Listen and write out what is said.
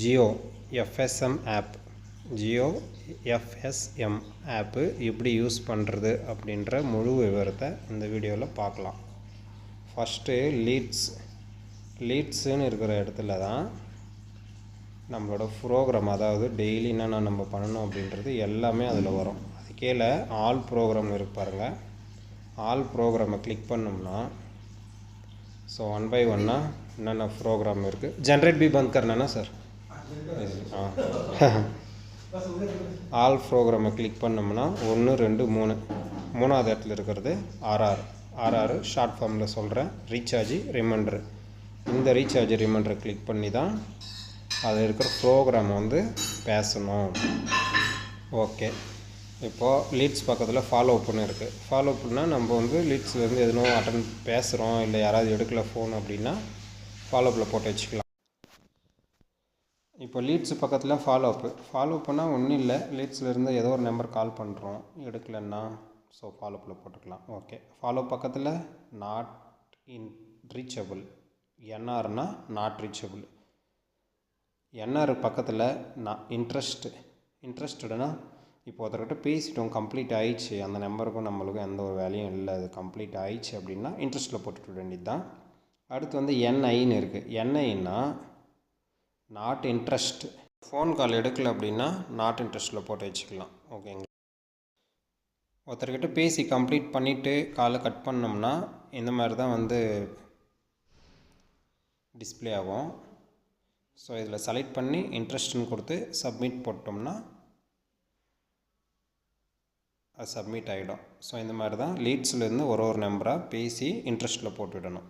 Jio FSM app Jio FSM app எப்படி use பண்ணுறது அப்படின்ற முழு விவரத்தை இந்த வீடியோவில் பார்க்கலாம். ஃபஸ்ட்டு லீட்ஸுன்னு இருக்கிற இடத்துல தான் நம்மளோட ப்ரோக்ராம், அதாவது டெய்லி என்னென்ன நம்ம பண்ணணும் அப்படின்றது எல்லாமே அதில் வரும். அது கீழே ஆல் ப்ரோக்ராம் இருக்கு பாருங்கள். ஆல் ப்ரோக்ராமை கிளிக் பண்ணோம்னா ஸோ ஒன் பை ஒன்னாக என்னென்ன ப்ரோக்ராம் இருக்குது. जनरेट भी बंद करना ना सर. ஆல் ப்ரோக்ராமை கிளிக் பண்ணோம்னா 1 2 3 மூணாவது இடத்துல இருக்கிறது ஆர்ஆர் ஷார்ட் ஃபார்மில் சொல்கிறேன், ரீசார்ஜ் ரிமைண்டர். இந்த ரீசார்ஜ் ரிமைண்டரை கிளிக் பண்ணி தான் அதில் இருக்கிற ப்ரோக்ராமை வந்து பேசணும். ஓகே, இப்போது லீட்ஸ் பக்கத்தில் ஃபாலோ அப்னு இருக்குது. ஃபாலோ அப்னால் நம்ம வந்து லீட்ஸ்லேருந்து எதுவும் அட்டன் பேசுகிறோம், இல்லை யாராவது எடுக்கலை ஃபோன் அப்படின்னா ஃபாலோ அப்பில் போட்டு வச்சுக்கலாம். இப்போ லீட்ஸ் பக்கத்தில் ஃபாலோ அப்னால் ஒன்றும் இல்லை, லீட்ஸ்லேருந்து ஏதோ ஒரு நம்பர் கால் பண்ணுறோம், எடுக்கலைன்னா ஸோ ஃபாலோ அப்பில் போட்டுக்கலாம். ஓகே, ஃபாலோ பக்கத்தில் நாட் ரீச்சபிள், என்ஆர்னா நாட் ரீச்சபிள். என்ஆர் பக்கத்தில் இன்ட்ரெஸ்டட்னா இப்போ ஒருத்தர்கிட்ட பேசிட்டோம், கம்ப்ளீட் ஆயிடுச்சு, அந்த நம்பருக்கும் நம்மளுக்கும் எந்த ஒரு வேலையும் இல்லை, அது கம்ப்ளீட் ஆயிடுச்சு அப்படின்னா இன்ட்ரெஸ்ட்டில் போட்டுவிட வேண்டியது தான். அடுத்து வந்து என்ஐன்னு இருக்குது. என்ஐன்னா நாட் இன்ட்ரெஸ்ட். ஃபோன் கால் எடுக்கலை அப்படின்னா நாட் இன்ட்ரெஸ்ட்டில் போட்டு வச்சுக்கலாம். ஓகேங்களா. ஒருத்தர்கிட்ட பேசி கம்ப்ளீட் பண்ணிவிட்டு காலை கட் பண்ணோம்னா இந்த மாதிரி தான் வந்து டிஸ்பிளே ஆகும். ஸோ இதில் செலக்ட் பண்ணி இன்ட்ரெஸ்ட்னு கொடுத்து சப்மிட் போட்டோம்னா அது சப்மிட் ஆகிடும். ஸோ இந்த மாதிரி தான் லீட்ஸ்லேருந்து ஒரு நம்பராக பேசி இன்ட்ரெஸ்ட்டில் போட்டுவிடணும்.